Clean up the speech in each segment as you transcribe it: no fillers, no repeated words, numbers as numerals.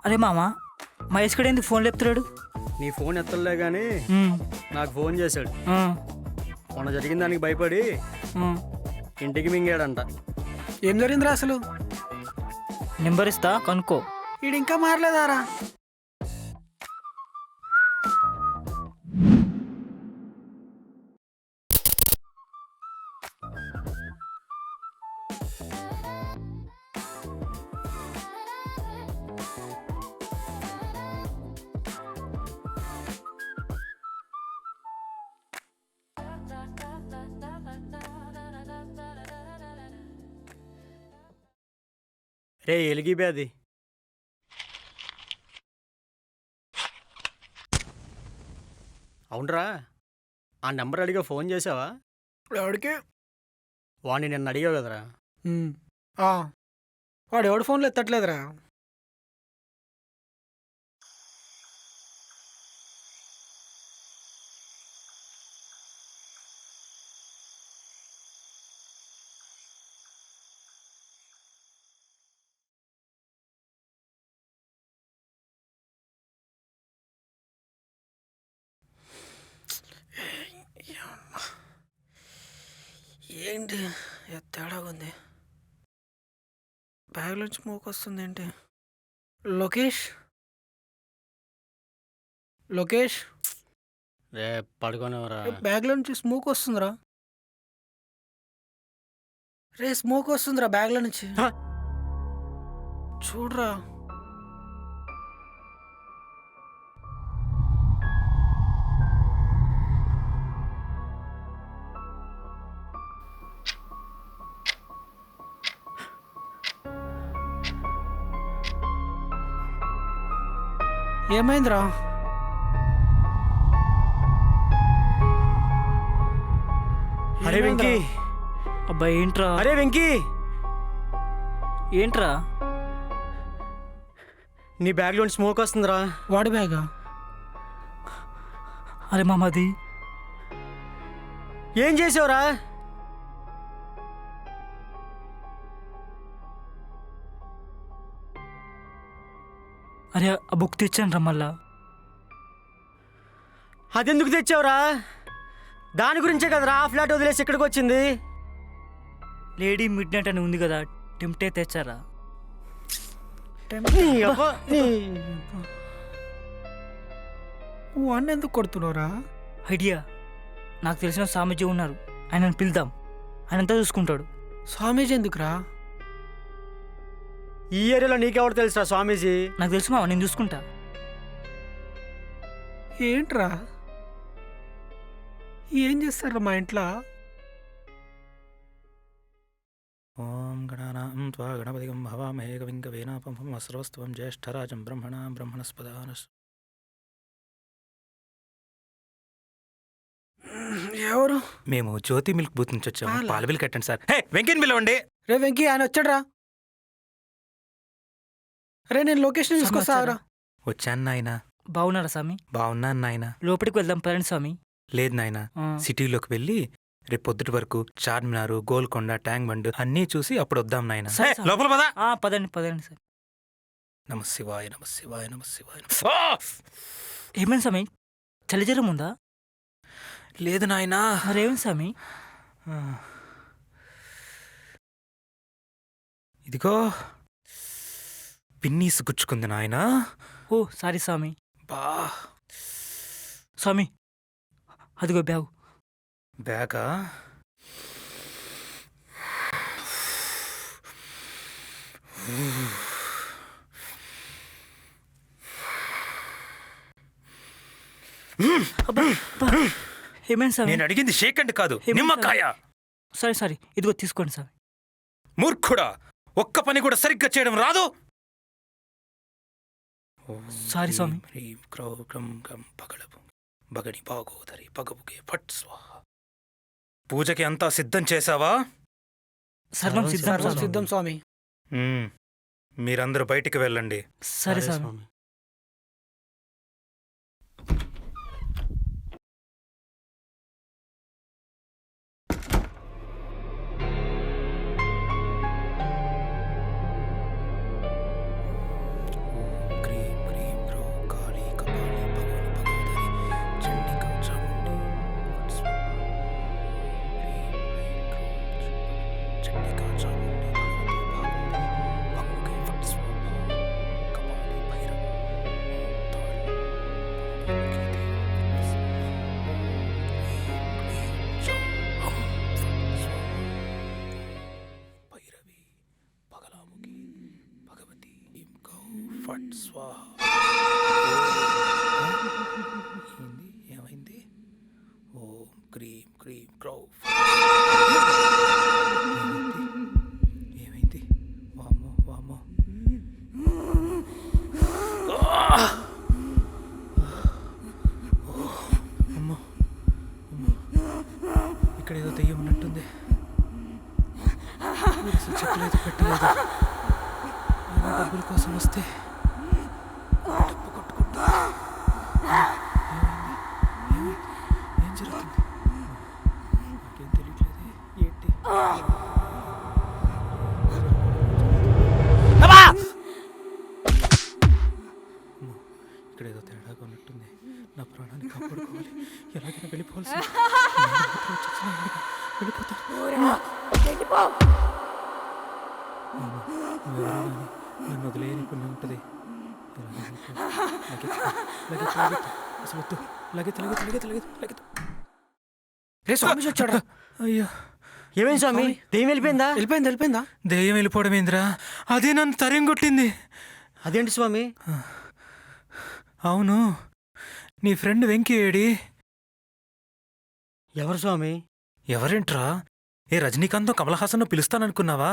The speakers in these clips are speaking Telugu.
అరే మామ మహేష్ గడు ఎందుకు ఫోన్ లేపుతున్నాడు? నీ ఫోన్ ఎత్తలే కానీ నాకు ఫోన్ చేశాడు. మొన్న జరిగిన దానికి భయపడి ఇంటికి మింగాడంట. ఏం జరిగిందిరా అసలు? నెంబర్ ఇస్తా కనుక్కో. వీడు ఇంకా మారలేదారా? రే ఎలిగిబే అది. అవునరా, ఆ నెంబర్ అడిగా ఫోన్ చేసావా? ఎవడికి? వాడిని నిన్న అడిగావు కదరా. వాడు ఎవడు ఫోన్లో ఎత్తట్లేదురా. ఏంటి తేడాగా ఉంది? బ్యాగ్ నుంచి స్మోక్ వస్తుంది ఏంటి? లోకేష్ లోకేష్ రే పడుకోనివరా. బ్యాగ్లో నుంచి స్మోక్ వస్తుందిరా. రే స్మోక్ వస్తుందిరా బ్యాగ్లో నుంచి. చూడరా. ఏమైందిరా? అరే వెంకీ. అబ్బాయి ఏంట్రా? అరే వెంకీ, ఏంట్రా? నీ బ్యాగ్లో స్మోక్ వస్తుందిరా. వాడి బ్యాగా? అరే మామది ఏం చేసావురా? అరే ఆ బుక్ తెచ్చాను రా మళ్ళా. అదెందుకు తెచ్చావురా? దాని గురించే కదరా ఆ ఫ్లాట్ వదిలేసి ఇక్కడికి వచ్చింది. లేడీ మిడ్ నైట్ అని ఉంది కదా, టెంప్టే తెచ్చారా. వాడిని ఎందుకు కొడుతున్నావురా? ఐడియా, నాకు తెలిసిన స్వామీజీ ఉన్నారు, ఆయనను పిలుద్దాం, ఆయనంతా చూసుకుంటాడు. స్వామీజీ ఎందుకురా? ఈ ఏరియాలో నీకెవరు తెలుసురా స్వామీజీ? నాకు తెలుసు మామ, నేను చూసుకుంటా. ఏంట్రా ఏం చేస్తారా మా ఇంట్లో? ఓం గణానాం త్వా గణపతిగం భవామహే కవిం కవీనాపం అస్రవస్త్వం జ్యేష్ఠరాజం బ్రహ్మణాం బ్రహ్మణస్పదానస్. ఎవరు? మేము జ్యోతి మిల్క్ బూత్ నుంచి వచ్చాము. పాల బిల్ కట్టండి సార్. హే వెంకీని పిలవండి. రే వెంకీ, ఆయన వచ్చాడ్రా. రే నేను లొకేషన్ తీసుకొస్తారా? వచ్చాను నాయన. బాగున్నారా స్వామి? బాగున్నాను నాయన. లోపలికి వెళ్దాం పదండి స్వామి. లేదు నాయన, సిటీలోకి వెళ్ళి రేపు పొద్దుటి వరకు చార్మినార్, గోల్కొండ, ట్యాంక్ బండ్ అన్నీ చూసి అప్పుడు వద్దాం నాయన. సరే, సరే. లోపల పద. పదండి పదండి సార్. నమ శివాయ నమ శివాయ నమ శివాయ. ఏమైంది స్వామి? చలిజ్వరం ఉందా? లేదు నాయనా. మరేమైంది స్వామి? ఇదిగో పిన్నీసు గుచ్చుకుంది నాయనా. ఓ సారీ స్వామి. బా స్వామి అదిగో బ్యాగు. బ్యాగా? ఏమైంది స్వామి? నేను అడిగింది షేకండ్ కాదు, ఏమైంది నిమ్మకాయ. సరే సరే, ఇదిగో తీసుకోండి స్వామి. మూర్ఖుడా, ఒక్క పని కూడా సరిగ్గా చేయడం రాదు. సారీ స్వామి. పూజకి అంతా సిద్ధం చేశావా? సర్వం సిద్ధం స్వామి. సిద్ధం స్వామి. మీరందరూ బయటికి వెళ్ళండి. సరే స్వామి. భైరవి పగలాముఖి భగవతి గౌ ఫట్ స్వాహ. ఏంది ఏమైంది? ఓం క్రీం క్రీం క్రౌ ఏమైంది? వామ్మో వామ్మో. అమ్మో అమ్మో, ఇక్కడ ఏదో దెయ్యం ఉన్నట్టుంది. మీరు అసలు చెప్పలేదు పెట్టలేదు. ఆయన డబ్బుల కోసం వస్తే డబ్బు కొట్టుకుంటా. ఏమైంది? ఏం జరుగుతుంది? నాకేం తెలియట్లేదు. ఏంటి? అమ్మో, ఇక్కడ ఏదో తేడాగా ఉన్నట్టుంది. నా ప్రాణాన్ని కాపాడుకోవాలి. ఎలాగైనా వెళ్ళిపోవాల్సి నన్ను వదిలేయని పుణ్యం ఉంటుంది. రే స్వామి వచ్చాడా? అయ్యో, ఏమైంది స్వామి? దెయ్యం వెళ్ళిపోయిందా? వెళ్ళిపోయిందా? దెయ్యం వెళ్ళిపోవడం ఏంద్రా? అదే నన్ను తరిం కొట్టింది. అదేంటి స్వామి? అవును, నీ ఫ్రెండ్ వెంకీ ఏడి? ఎవరు స్వామి? ఎవరేంట్రా? ఏ రజనీకాంత్ కమల్ హాసన్ పిలుస్తాననుకున్నావా?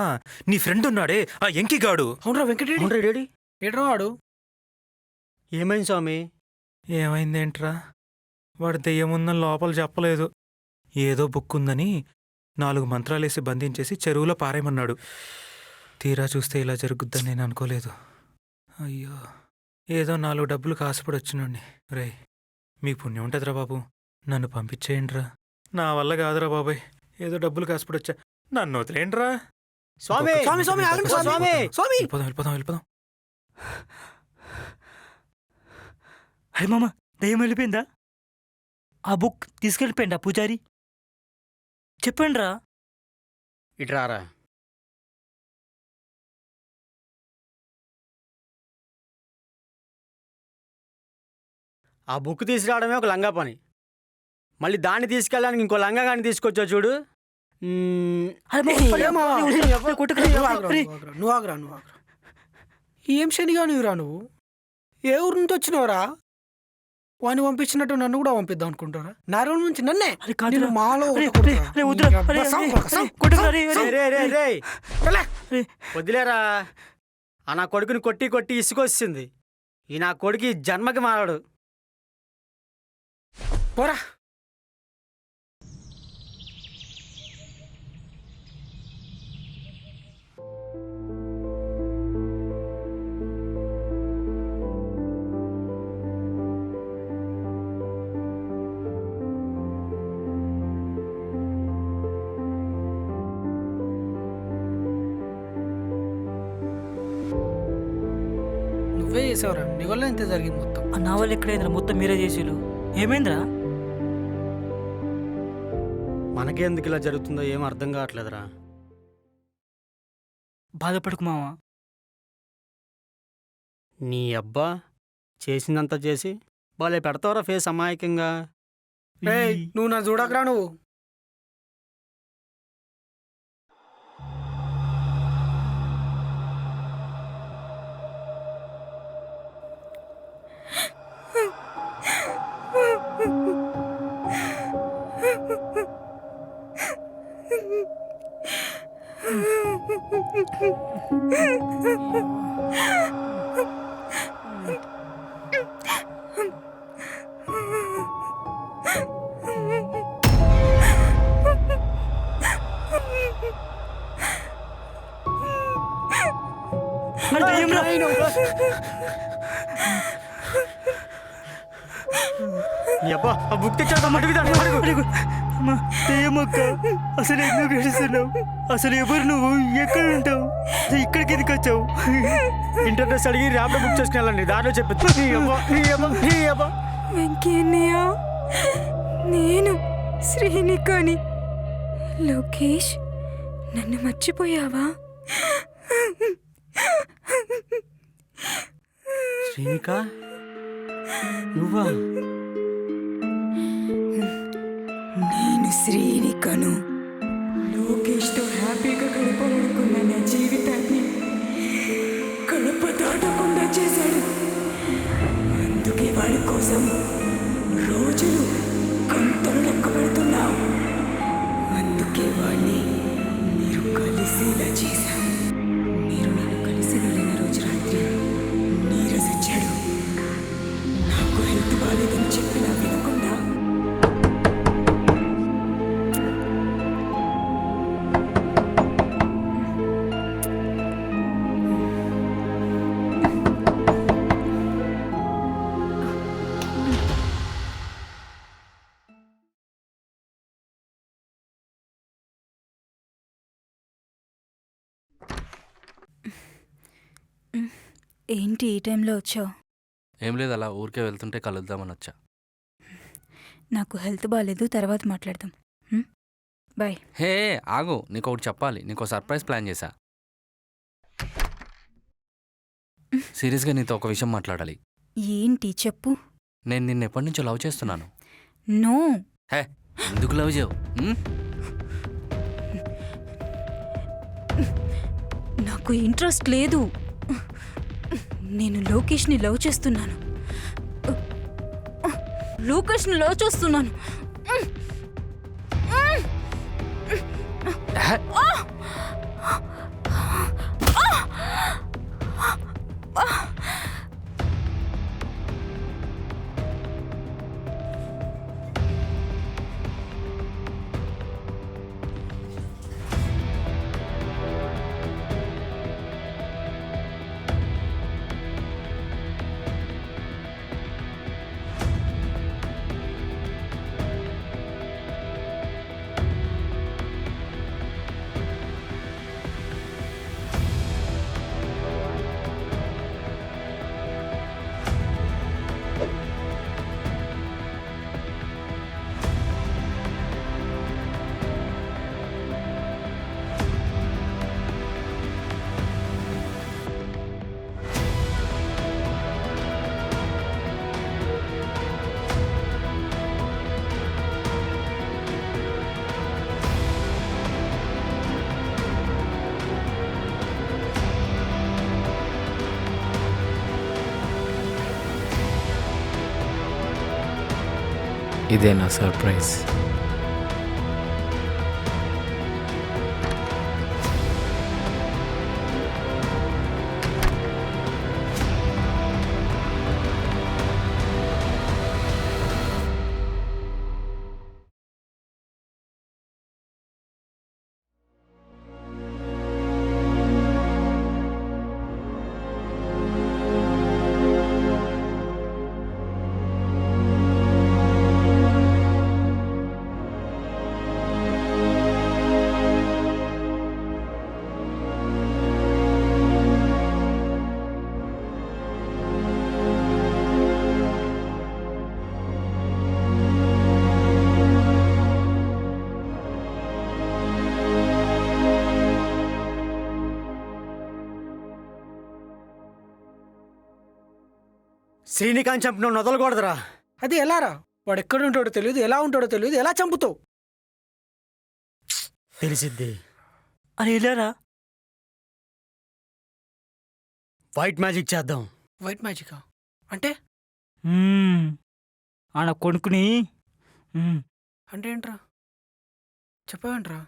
నీ ఫ్రెండ్ ఉన్నాడే ఆ ఎంకిగాడు. అవునరా వెంకటేడి? రేడి ఏడ్రా వాడు? ఏమైంది స్వామి? ఏమైందేంట్రా? వాడు దెయ్యముందని లోపల చెప్పలేదు. ఏదో బుక్ ఉందని 4 మంత్రాలేసి బంధించేసి చెరువులో పారేయమన్నాడు. తీరా చూస్తే ఇలా జరుగుద్దని నేను అనుకోలేదు. అయ్యో, ఏదో 4 డబ్బులు కాసుపడి వచ్చినండి. రే, మీకు పుణ్యం ఉంటుందిరా బాబు, నన్ను పంపించేయండిరా. నా వల్ల కాదురా బాబాయ్, ఏదో డబ్బులు కాసుపడి వచ్చా, నన్ను వదిలేండిరా. స్వామి స్వామి స్వామి ఆగండి స్వామి. స్వామి వెళ్ళిపోదాం. అరే మామ, దయ్యం వెళ్ళిపోయిందా? ఆ బుక్ తీసుకెళ్ళిపోయిందా పూజారి? చెప్పండి రా. ఇట్రారా. ఆ బుక్ తీసుకురావడమే ఒక లంగా పని, మళ్ళీ దాన్ని తీసుకెళ్ళడానికి ఇంకో లంగా కానీ తీసుకొచ్చా చూడు. నువ్వు ఆగరా. ఏం శనిగా నువ్వురా నువ్వు? ఏ ఊరు నుంచి వచ్చినవరా? వాడిని పంపించినట్టు నన్ను కూడా పంపిద్దాం అనుకుంటారా? నా రోజు నుంచి నన్నే నేను మాలో వదిలేరా. ఆ నా కొడుకుని కొట్టి కొట్టి ఇసుకొచ్చింది. ఈ నా కొడుకు జన్మకి మారాడు. పోరా. నువ్వే చేసావురా, నీ వల్ల ఇంత జరిగింది మొత్తం. ఆ నా వల్ల ఎక్కడైందిరా? మొత్తం మీరే చేసేలు. ఏమైందిరా? మనకెందుకు ఇలా జరుగుతుందో ఏం అర్థం కావట్లేదురా. బాధపడకు మావా. నీ అబ్బా చేసిందంతా చేసి బాలే పెడతావరా ఫేస్ అమాయకంగా. ఏయ్, నువ్వు నా చూడకరా నువ్వు. అబ్బా ఆ బుక్ తెచ్చాక దెయ్యమక్క, అసలు ఎందుకు ఏడుస్తున్నావు? అసలు ఎవరు నువ్వు? ఎక్కడ ఉంటావు? ఇక్కడికి ఎందుకు వచ్చావు? ఇంటర్నెట్ అడిగి ర్యాప్లో బుక్ చేసుకుని వెళ్ళండి, దారిలో చెప్పచ్చు. వెంకీ అన్నయ్య, నేను శ్రీనికాని. లోకేష్, నన్ను మర్చిపోయావా? శ్రీనిక, నువ్వా? నేను శ్రీనికను. లోకేష్తో హ్యాపీగా గడపాలనుకున్న నా జీవితాన్ని గడప దాటకుండా చేశాడు. అందుకే వాడి కోసం రోజులు గంటలు లెక్క పెడుతున్నావు. అందుకే వాడిని మీరు కలిసేలా చేశాం. మీరు నన్ను కలిసి వెళ్ళిన రోజు రాత్రి నీరజ్ వచ్చాడు. నాకు హెల్త్ బాగాలేదని చెప్పినా వినకుండా ఏంటి ఈ టైంలో వచ్చావు? ఏం లేదు, అలా ఊరికే వెళ్తుంటే కలుద్దామని వచ్చా. నాకు హెల్త్ బాగాలేదు, తర్వాత మాట్లాడదాం. బాయ్. హే ఆగు, నీకు ఒకటి చెప్పాలి. నీకు సర్ప్రైజ్ ప్లాన్ చేశా. సీరియస్గా నీతో ఒక విషయం మాట్లాడాలి. ఏంటి చెప్పు. నేను నిన్ను ఎప్పటి నుంచో లవ్ చేస్తున్నాను. నో. హే ఎందుకు లవ్ చేయవు? నాకు ఇంట్రెస్ట్ లేదు. నేను లోకేష్ని లవ్ చేస్తున్నాను. లోకేష్ని లవ్ చేస్తున్నాను. హే, ఇదే నా సర్ప్రైజ్. శ్రీనికాంత్ చంపిన వదలకూడదురా. అది ఎలారా? వాడు ఎక్కడ ఉంటాడో తెలియదు, ఎలా ఉంటాడో తెలియదు, ఎలా చంపుతావు? తెలిసిద్ది. అరే వెళ్ళారా? వైట్ మ్యాజిక్ చేద్దాం. వైట్ మ్యాజికా అంటే? ఆడ కొనుక్కుని అంటే ఏంట్రా? చెప్పవేంట్రా?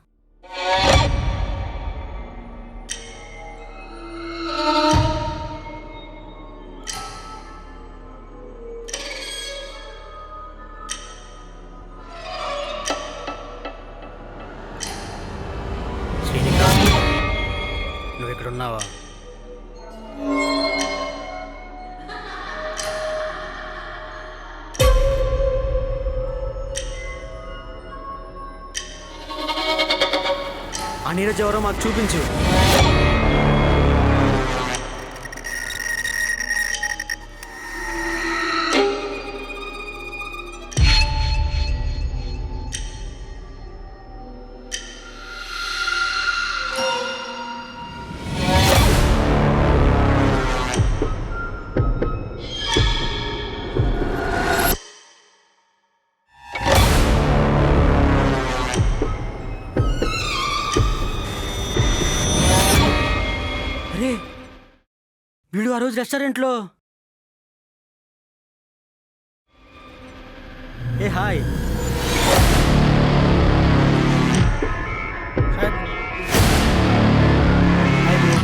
శ్రీనికాంత్, నువ్వు ఇక్కడ ఉన్నావా? ఆ నీరజ్ ఎవరో మాకు చూపించు. ఆ రోజు రెస్టారెంట్లో. Hey hi. Hi bro. Hi bro.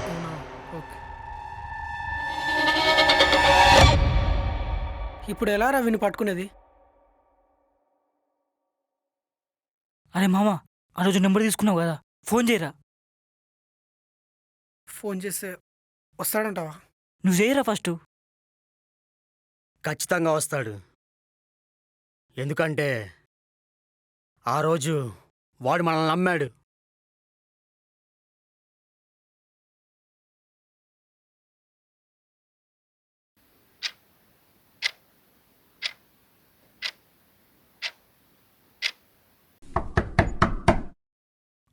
అవునా? ఓకే. ఇప్పుడు ఎలా రా విని పట్టుకునేది? అరే మామ, ఆ రోజు నెంబర్ తీసుకున్నావు కదా, ఫోన్ చేయరా. ఫోన్ చేస్తే వస్తాడంటావా? నువ్వు చేయరా ఫస్ట్. ఖచ్చితంగా వస్తాడు. ఎందుకంటే ఆ రోజు వాడు మనల్ని నమ్మాడు.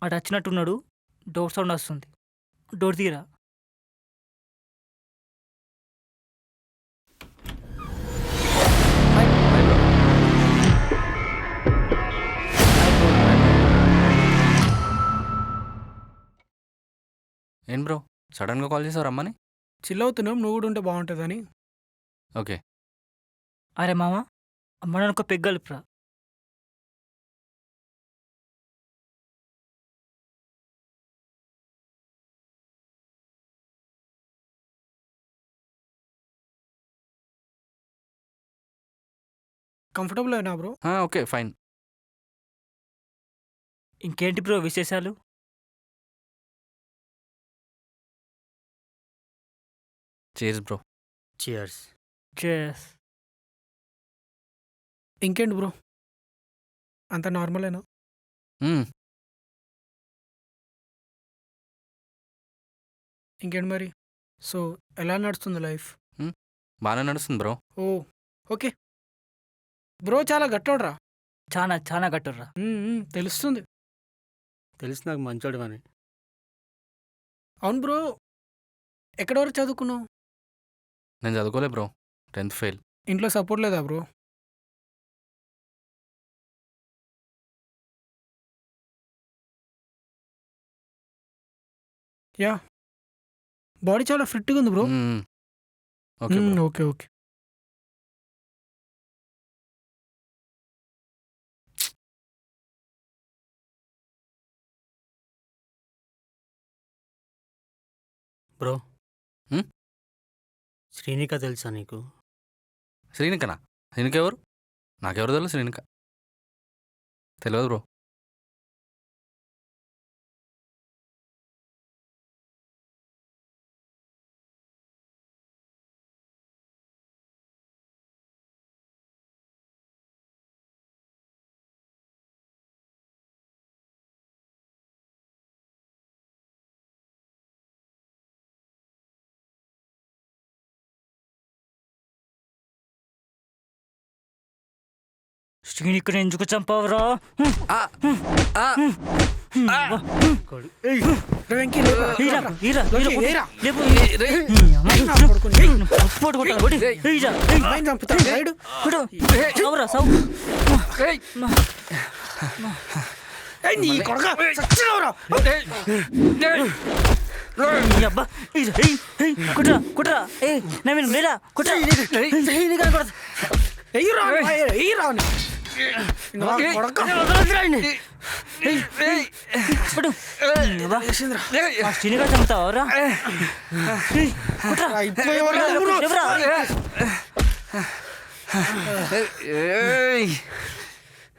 అటు వచ్చినట్టున్నాడు, డోర్ సౌండ్ వస్తుంది. డోర్ తీరా. ఏం బ్రో సడన్గా కాల్ చేసావు రమ్మని? చిల్ అవుతున్నాం, నువ్వు కూడా ఉంటే బాగుంటుందని. ఓకే. అరే మామ, అమ్మ నాన్న ఒక పెగ్ కలుపురా. కంఫర్టబుల్ అయినా బ్రో? Okay fine. ఇంకేంటి బ్రో విశేషాలు? Chairs bro. చియర్స్. చేస్. ఇంకేంటి బ్రో, అంత నార్మలేనా? ఇంకేంటి మరి? సో ఎలా నడుస్తుంది లైఫ్? బాగానే నడుస్తుంది బ్రో. ఓ ఓకే. బ్రో చాలా గట్టోడ్రా. చాలా చాలా గట్టుర్రా. తెలుస్తుంది. తెలిసి నాకు మంచోడు అని. అవును బ్రో, ఎక్కడి వరకు చదువుకున్నావు? నేను చదువుకోలే బ్రో, 10th ఫెయిల్. ఇంట్లో సపోర్ట్ లేదా బ్రో? యా, బాడీ చాలా ఫిట్గా ఉంది bro. Okay bro. Okay okay. Bro, హ్మ్? శ్రీనిక తెలుసా నీకు? శ్రీనికనా? శ్రీనిక ఎవరు? నాకెవరు తెలుసు శ్రీనిక? తెలియదు బ్రో. శ్రీనికని ఎందుకు చంపావురా? వెంకీ లేపురా, ఈరా, లేపురా. ఈరా, లోకి, ఈరా, ఏరా. లేపు. నా కొడుకుని. పోటు కొట్టాలి, కొడి. ఈరా, అమ్మాయిని చంపుతాడు, రైడు. కొడు. సావురా, సావు. ఏయ్, నీ కొడుకా, చచ్చినావురా. ఈ అబ్బా, ఈరా, ఏయ్, ఏయ్, కొట్రా, కొట్రా. ఏయ్, నవీన్ లేరా, కొట్రా. శ్రీనికని కొడతా. ఎయ్యిరా, ఎయ్యిరా అని. నా కొడుకా. కొడు. అబ్బా, ఆ శ్రీనికని చంపుతావురా? కొట్రా. అయిపోయేవాళ్ళు ఎవరు? లేవురా.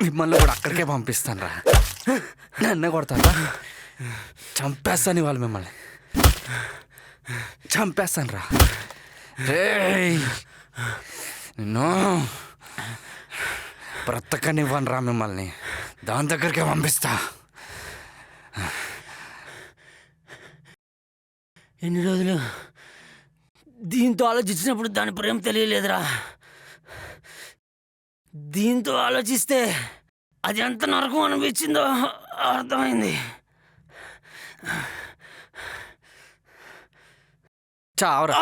మిమ్మల్ని కూడా అక్కడికే పంపిస్తాను రా. నన్నే కొడతాను, చంపేస్తాను ఇవాళ మిమ్మల్ని. చంపేస్తాను రా. నిన్ను బ్రతకనివ్వను రా మిమ్మల్ని. దాని దగ్గరికే పంపిస్తా. ఎన్ని రోజులు దీంతో ఆలోచించినప్పుడు దాని ప్రేమ తెలియలేదురా. దీంతో ఆలోచిస్తే అది ఎంత నరకం అనిపించిందో అర్థమైంది. చావరా.